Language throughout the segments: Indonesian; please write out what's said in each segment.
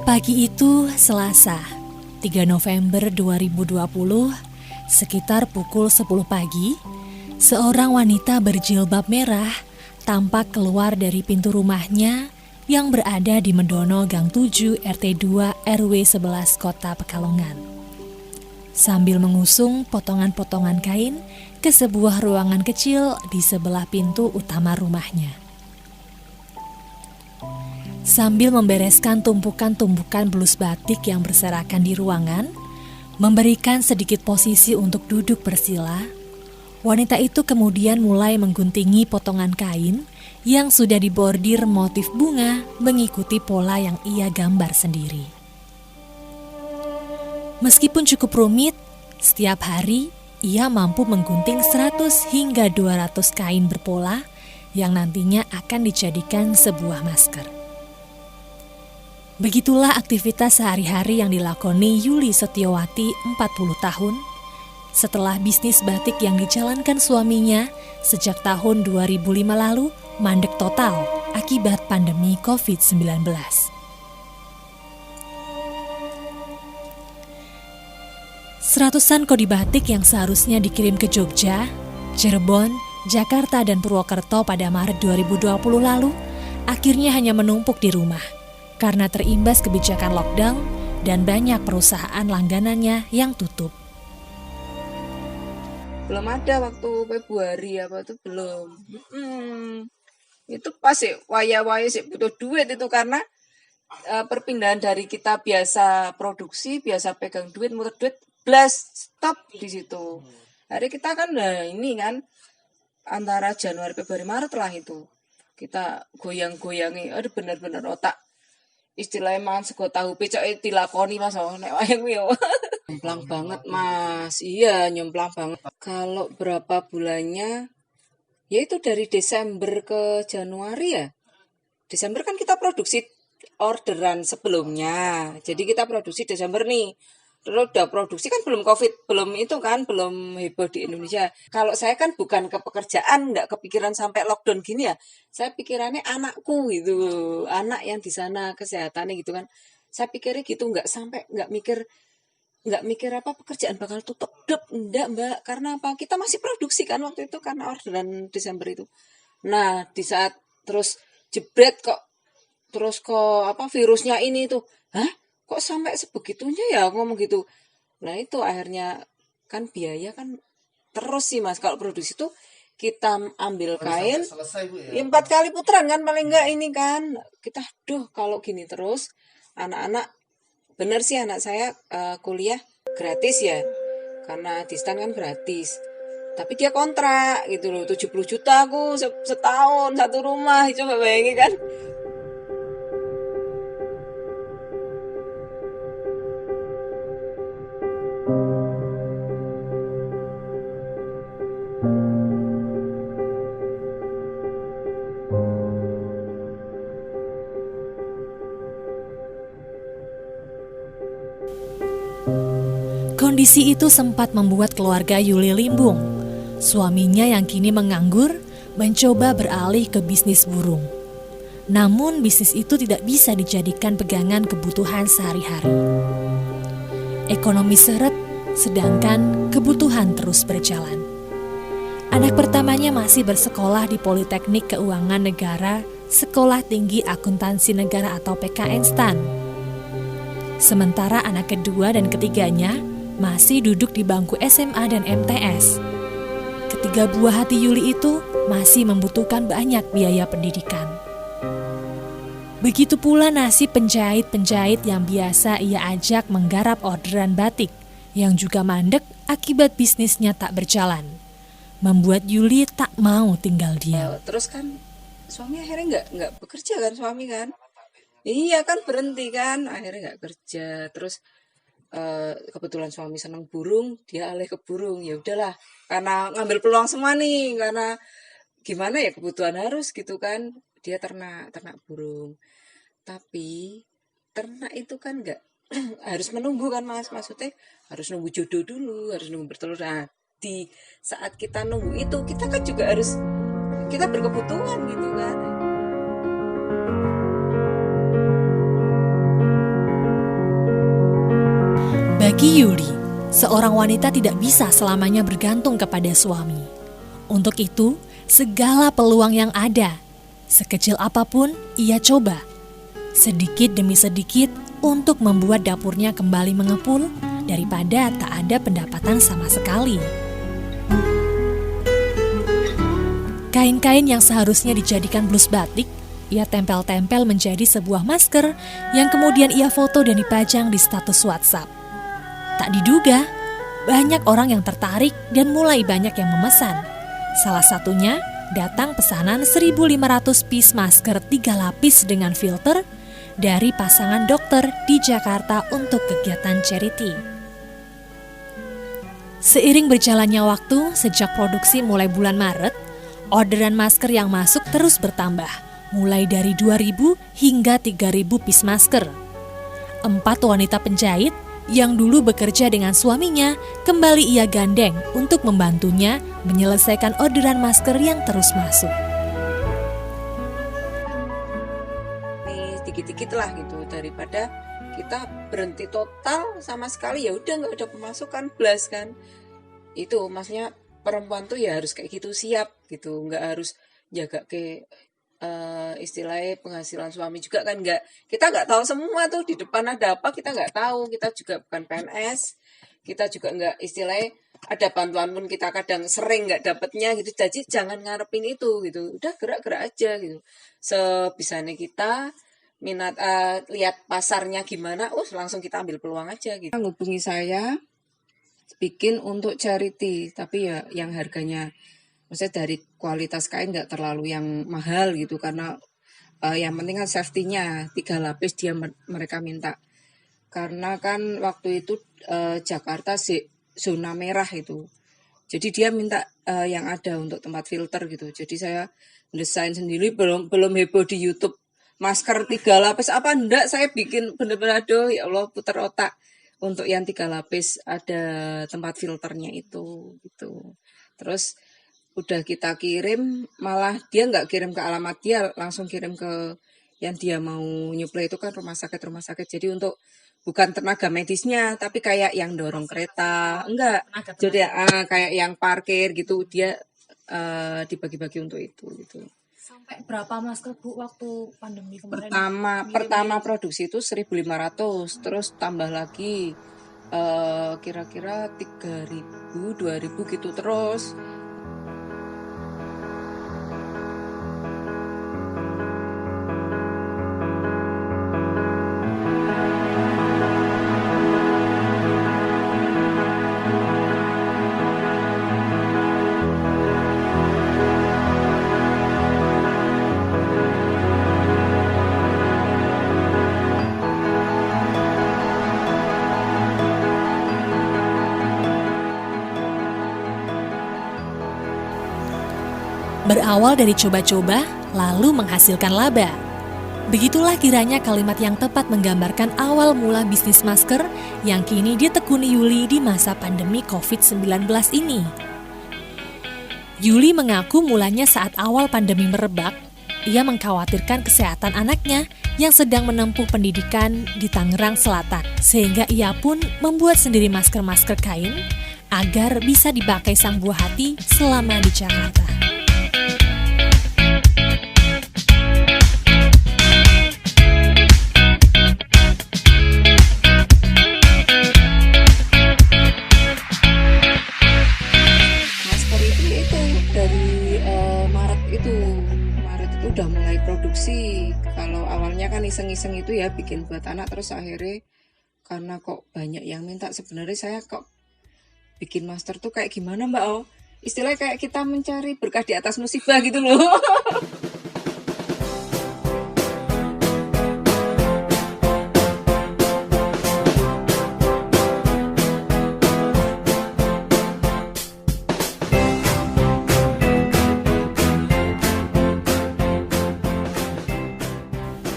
Pagi itu Selasa, 3 November 2020, sekitar pukul 10 pagi, seorang wanita berjilbab merah tampak keluar dari pintu rumahnya yang berada di Mendono Gang 7 RT 2 RW 11 Kota Pekalongan. Sambil mengusung potongan-potongan kain ke sebuah ruangan kecil di sebelah pintu utama rumahnya. Sambil membereskan tumpukan-tumpukan blus batik yang berserakan di ruangan, memberikan sedikit posisi untuk duduk bersila, wanita itu kemudian mulai mengguntingi potongan kain yang sudah dibordir motif bunga mengikuti pola yang ia gambar sendiri. Meskipun cukup rumit, setiap hari ia mampu menggunting 100 hingga 200 kain berpola yang nantinya akan dijadikan sebuah masker. Begitulah aktivitas sehari-hari yang dilakoni Yuli Setiawati 40 tahun setelah bisnis batik yang dijalankan suaminya sejak tahun 2005 lalu mandek total akibat pandemi COVID-19. Seratusan kodi batik yang seharusnya dikirim ke Jogja, Cirebon, Jakarta, dan Purwokerto pada Maret 2020 lalu akhirnya hanya menumpuk di rumah karena terimbas kebijakan lockdown dan banyak perusahaan langganannya yang tutup. Belum ada waktu Februari apa itu belum. Itu pas sih waya-waya sih butuh duit itu karena perpindahan dari kita biasa produksi, biasa pegang duit, muter duit, blast stop di situ. Hari kita kan ini kan antara Januari, Februari, Maret lah itu. Kita goyang-goyangi, aduh bener-bener otak. Istilahnya mangan sego tahu pecok dilakoni Mas, nek wayang yo. Nyemplang banget Mas. Iya, nyemplang banget. Kalau berapa bulannya? Ya itu dari Desember ke Januari ya. Desember kan kita produksi orderan sebelumnya. Jadi kita produksi Desember nih. Terus udah produksi kan belum COVID, belum itu kan, belum heboh di Indonesia. Kalau saya kan bukan ke pekerjaan, nggak kepikiran sampai lockdown gini ya. Saya pikirannya anakku gitu, anak yang di sana kesehatannya gitu kan. Saya pikirnya gitu, nggak mikir apa pekerjaan bakal tutup. Enggak Mbak, karena apa? Kita masih produksi kan waktu itu karena orderan Desember itu. Nah di saat terus jebret kok virusnya ini tuh, kok sampai sebegitunya ya ngomong gitu. Nah itu akhirnya kan biaya kan terus sih Mas. Kalau produksi itu kita ambil kain selesai, Bu, ya? 4 kali putaran kan paling enggak ini kan. Kita kalau gini terus anak-anak, bener sih anak saya kuliah gratis ya. Karena distan kan gratis. Tapi dia kontrak gitu loh, 70 juta aku setahun satu rumah. Coba bayangin kan. Kondisi itu sempat membuat keluarga Yuli limbung. Suaminya yang kini menganggur mencoba beralih ke bisnis burung. Namun bisnis itu tidak bisa dijadikan pegangan kebutuhan sehari-hari. Ekonomi seret, sedangkan kebutuhan terus berjalan. Anak pertamanya masih bersekolah di Politeknik Keuangan Negara, Sekolah Tinggi Akuntansi Negara atau PKN STAN. Sementara anak kedua dan ketiganya masih duduk di bangku SMA dan MTS. Ketiga buah hati Yuli itu masih membutuhkan banyak biaya pendidikan. Begitu pula nasib penjahit-penjahit yang biasa ia ajak menggarap orderan batik yang juga mandek akibat bisnisnya tak berjalan. Membuat Yuli tak mau tinggal diam. Terus kan suami akhirnya nggak bekerja kan suami kan. Iya kan berhenti kan, akhirnya nggak kerja. Terus kebetulan suami senang burung, dia alih ke burung. Ya udahlah, karena ngambil peluang semua nih, karena gimana ya kebutuhan harus gitu kan. Dia ternak burung. Tapi ternak itu kan nggak harus menunggu kan Mas, maksudnya harus nunggu jodoh dulu, harus nunggu bertelur. Nah di saat kita nunggu itu kita kan juga harus, kita berkebutuhan gitu kan. Bagi Yuli, seorang wanita tidak bisa selamanya bergantung kepada suami. Untuk itu, segala peluang yang ada, sekecil apapun ia coba. Sedikit demi sedikit untuk membuat dapurnya kembali mengepul daripada tak ada pendapatan sama sekali. Kain-kain yang seharusnya dijadikan blus batik, ia tempel-tempel menjadi sebuah masker yang kemudian ia foto dan dipajang di status WhatsApp. Tak diduga, banyak orang yang tertarik dan mulai banyak yang memesan. Salah satunya, datang pesanan 1.500 piece masker 3 lapis dengan filter dari pasangan dokter di Jakarta untuk kegiatan charity. Seiring berjalannya waktu, sejak produksi mulai bulan Maret, orderan masker yang masuk terus bertambah, mulai dari 2.000 hingga 3.000 piece masker. 4 wanita penjahit yang dulu bekerja dengan suaminya kembali ia gandeng untuk membantunya menyelesaikan orderan masker yang terus masuk. Dikit-dikit lah gitu, daripada kita berhenti total sama sekali, ya udah nggak ada pemasukan blas kan. Itu maksudnya perempuan tuh ya harus kayak gitu, siap gitu, nggak harus jaga ke istilahnya penghasilan suami juga kan, kita nggak tahu semua tuh di depan ada apa, kita nggak tahu, kita juga bukan PNS, kita juga nggak istilahnya ada bantuan pun kita kadang sering nggak dapetnya gitu. Jadi jangan ngarepin itu gitu, udah gerak-gerak aja gitu, sebisanya kita minat lihat pasarnya gimana, langsung kita ambil peluang aja gitu. Hubungi saya bikin untuk charity, tapi ya yang harganya maksudnya dari kualitas kain nggak terlalu yang mahal gitu, karena yang penting kan safety-nya 3 lapis mereka minta, karena kan waktu itu Jakarta zona merah itu, jadi dia minta yang ada untuk tempat filter gitu. Jadi saya desain sendiri, belum heboh di YouTube masker 3 lapis apa enggak, saya bikin bener-bener aduh ya Allah putar otak untuk yang 3 lapis ada tempat filternya itu gitu. Terus udah kita kirim, malah dia nggak kirim ke alamat dia, langsung kirim ke yang dia mau nyuplai itu kan rumah sakit. Jadi untuk bukan tenaga medisnya, tapi kayak yang dorong kereta, enggak. Jadi kayak yang parkir gitu, dia dibagi-bagi untuk itu gitu. Sampai berapa masker Bu waktu pandemi kemarin? Pertama produksi itu 1.500, terus tambah lagi kira-kira 3.000, 2.000 gitu terus. Berawal dari coba-coba, lalu menghasilkan laba. Begitulah kiranya kalimat yang tepat menggambarkan awal mula bisnis masker yang kini ditekuni Yuli di masa pandemi COVID-19 ini. Yuli mengaku mulanya saat awal pandemi merebak, ia mengkhawatirkan kesehatan anaknya yang sedang menempuh pendidikan di Tangerang Selatan, sehingga ia pun membuat sendiri masker-masker kain agar bisa dipakai sang buah hati selama di Jakarta. Udah mulai produksi. Kalau awalnya kan iseng-iseng itu ya bikin buat anak, terus akhirnya karena kok banyak yang minta, sebenarnya saya kok bikin masker tuh kayak gimana Mbak Oh? Istilahnya kayak kita mencari berkah di atas musibah gitu loh.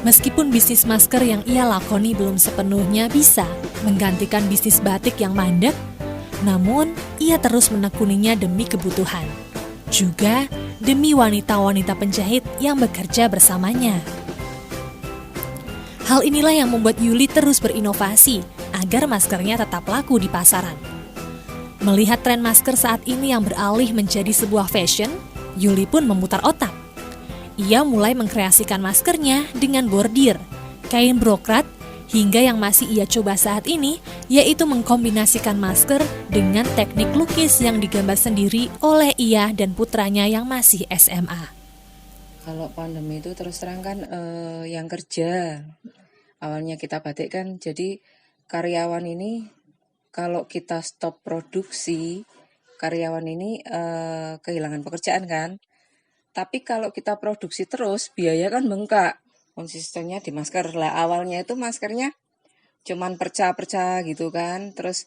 Meskipun bisnis masker yang ia lakoni belum sepenuhnya bisa menggantikan bisnis batik yang mandek, namun ia terus menekuninya demi kebutuhan, juga demi wanita-wanita penjahit yang bekerja bersamanya. Hal inilah yang membuat Yuli terus berinovasi agar maskernya tetap laku di pasaran. Melihat tren masker saat ini yang beralih menjadi sebuah fashion, Yuli pun memutar otak. Ia mulai mengkreasikan maskernya dengan bordir, kain brokrat, hingga yang masih ia coba saat ini, yaitu mengkombinasikan masker dengan teknik lukis yang digambar sendiri oleh ia dan putranya yang masih SMA. Kalau pandemi itu terus terang kan yang kerja, awalnya kita batik kan, jadi karyawan ini kalau kita stop produksi, karyawan ini kehilangan pekerjaan kan. Tapi kalau kita produksi terus, biaya kan bengkak. Konsistennya di masker lah. Awalnya itu maskernya cuman perca-perca gitu kan. Terus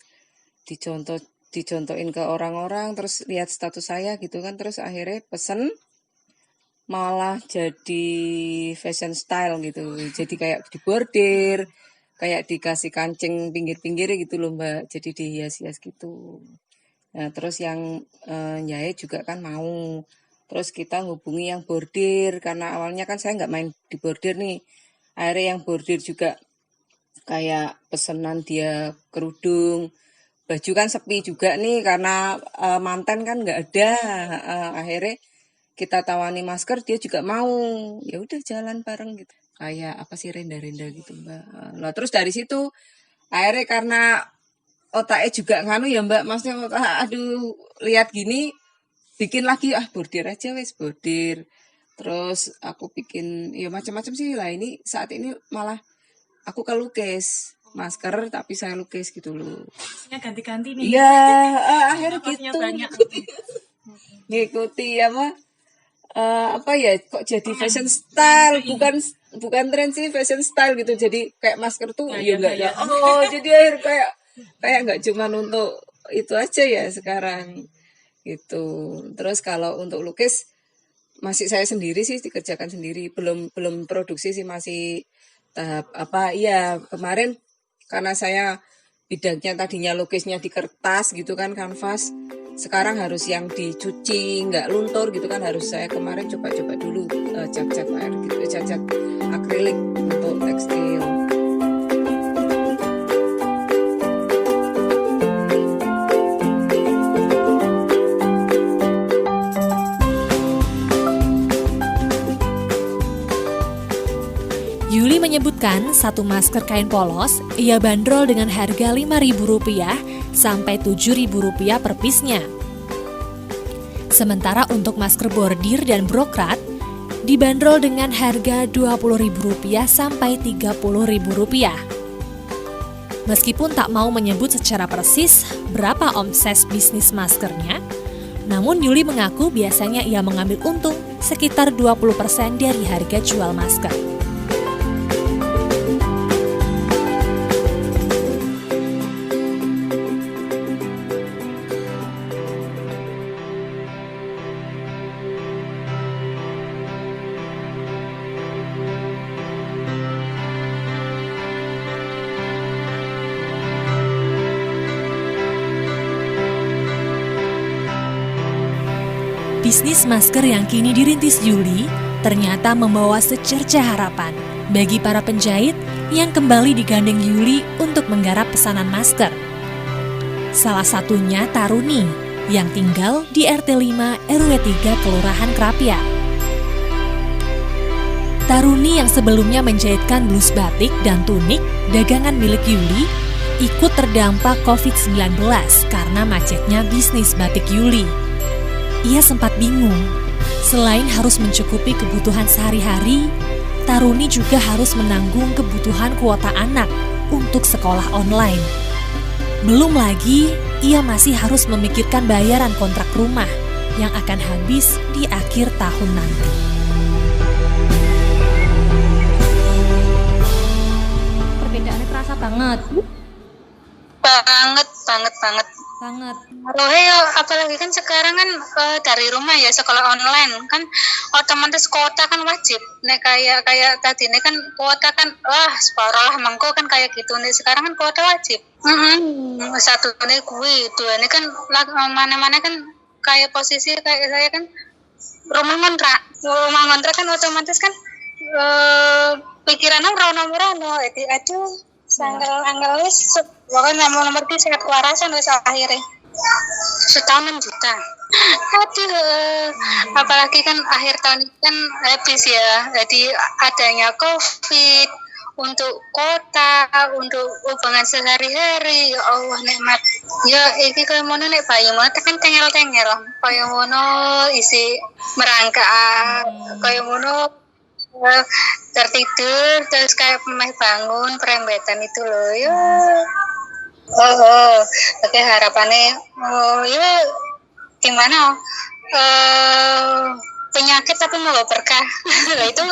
dicontohin ke orang-orang, terus lihat status saya gitu kan. Terus akhirnya pesen malah jadi fashion style gitu. Jadi kayak dibordir, kayak dikasih kancing pinggir-pinggir gitu loh Mbak. Jadi dihias-hias gitu. Nah terus yang nyahit juga kan mau. Terus kita hubungi yang bordir, karena awalnya kan saya nggak main di bordir nih. Akhirnya yang bordir juga kayak pesenan dia kerudung. Baju kan sepi juga nih, karena mantan kan nggak ada. Akhirnya kita tawani masker, dia juga mau. Ya udah jalan bareng gitu. Kayak apa sih renda-renda gitu Mbak. Nah terus dari situ akhirnya karena otaknya juga nganu ya Mbak, maksudnya aduh lihat gini bikin lagi bordir aja wes bordir. Terus aku bikin ya macam-macam sih lah, ini saat ini malah aku kelukis masker tapi saya lukis gitu loh. Ganti-ganti nih. Iya, akhirnya gitu. Banyak. Ngikuti apa ya kok jadi fashion style, bukan tren sih, fashion style gitu. Jadi kayak masker tuh ya enggak ya. Oh, jadi akhir kayak enggak cuma untuk itu aja ya sekarang gitu. Terus kalau untuk lukis masih saya sendiri sih, dikerjakan sendiri, belum produksi sih, masih tahap kemarin karena saya bidangnya tadinya lukisnya di kertas gitu kan, kanvas, sekarang harus yang dicuci nggak luntur gitu kan, harus saya kemarin coba-coba dulu cat-cat air gitu, cat-cat akrilik untuk tekstil. Yuli menyebutkan satu masker kain polos ia bandrol dengan harga Rp5.000 sampai Rp7.000 per piece-nya. Sementara untuk masker bordir dan brokrat dibanderol dengan harga Rp20.000 sampai Rp30.000. Meskipun tak mau menyebut secara persis berapa omset bisnis maskernya, namun Yuli mengaku biasanya ia mengambil untung sekitar 20% dari harga jual masker. Bisnis masker yang kini dirintis Yuli ternyata membawa secerca harapan bagi para penjahit yang kembali digandeng Yuli untuk menggarap pesanan masker. Salah satunya Taruni yang tinggal di RT 5 RW 3 Kelurahan Krapia. Taruni yang sebelumnya menjahitkan blus batik dan tunik dagangan milik Yuli ikut terdampak COVID-19 karena macetnya bisnis batik Yuli. Ia sempat bingung, selain harus mencukupi kebutuhan sehari-hari, Taruni juga harus menanggung kebutuhan kuota anak untuk sekolah online. Belum lagi, ia masih harus memikirkan bayaran kontrak rumah yang akan habis di akhir tahun nanti. Perbedaannya terasa banget. Banget. Apalagi kan sekarang kan dari rumah ya, sekolah online kan otomatis kuota kan wajib. Nek kayak tadi ini kan kuota kan separuh lah mangko kan kayak gitu. Nih sekarang kan kuota wajib. Satu nih dua ini kan mana-mana kan kayak posisi kayak saya kan rumah ngontrak kan otomatis kan pikiran orang itu aduh Angel wis pokoknya nomor ki sehat warasan wis akhirnya. Setahun 6 juta. Aduh, apalagi kan akhir tahun ini kan habis ya. Jadi adanya COVID untuk kota, untuk hubungan sehari-hari, ya Allah nikmat. Ya iki kaya ngono nek bayi mau tekan tengel-tengel. Kaya ngono isi merangkak, kaya ngono tertidur terus kayak pemeh bangun perembetan itu loh ya. Oke harapannya ya gimana penyakit tapi mau berkah. Lah itu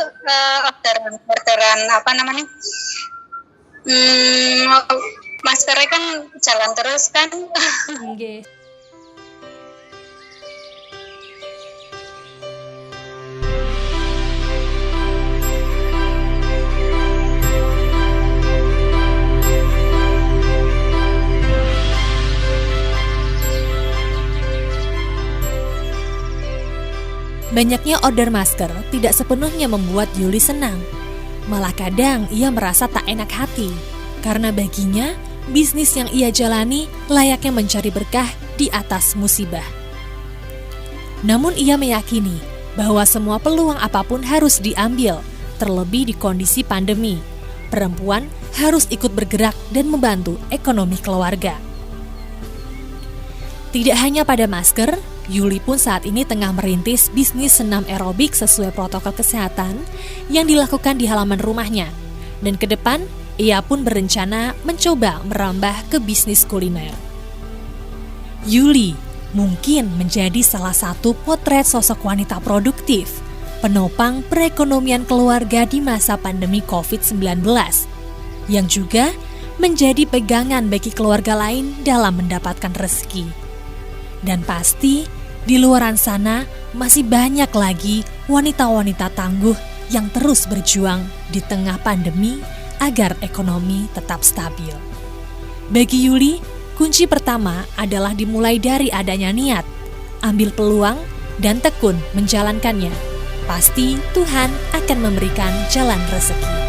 orderan apa namanya maskernya kan jalan terus kan. Nggih. Banyaknya order masker tidak sepenuhnya membuat Yuli senang. Malah kadang ia merasa tak enak hati, karena baginya bisnis yang ia jalani layaknya mencari berkah di atas musibah. Namun ia meyakini bahwa semua peluang apapun harus diambil, terlebih di kondisi pandemi. Perempuan harus ikut bergerak dan membantu ekonomi keluarga. Tidak hanya pada masker, Yuli pun saat ini tengah merintis bisnis senam aerobik sesuai protokol kesehatan yang dilakukan di halaman rumahnya. Dan ke depan, ia pun berencana mencoba merambah ke bisnis kuliner. Yuli mungkin menjadi salah satu potret sosok wanita produktif, penopang perekonomian keluarga di masa pandemi COVID-19, yang juga menjadi pegangan bagi keluarga lain dalam mendapatkan rezeki. Dan pasti di luaran sana masih banyak lagi wanita-wanita tangguh yang terus berjuang di tengah pandemi agar ekonomi tetap stabil. Bagi Yuli, kunci pertama adalah dimulai dari adanya niat, ambil peluang dan tekun menjalankannya. Pasti Tuhan akan memberikan jalan rezeki.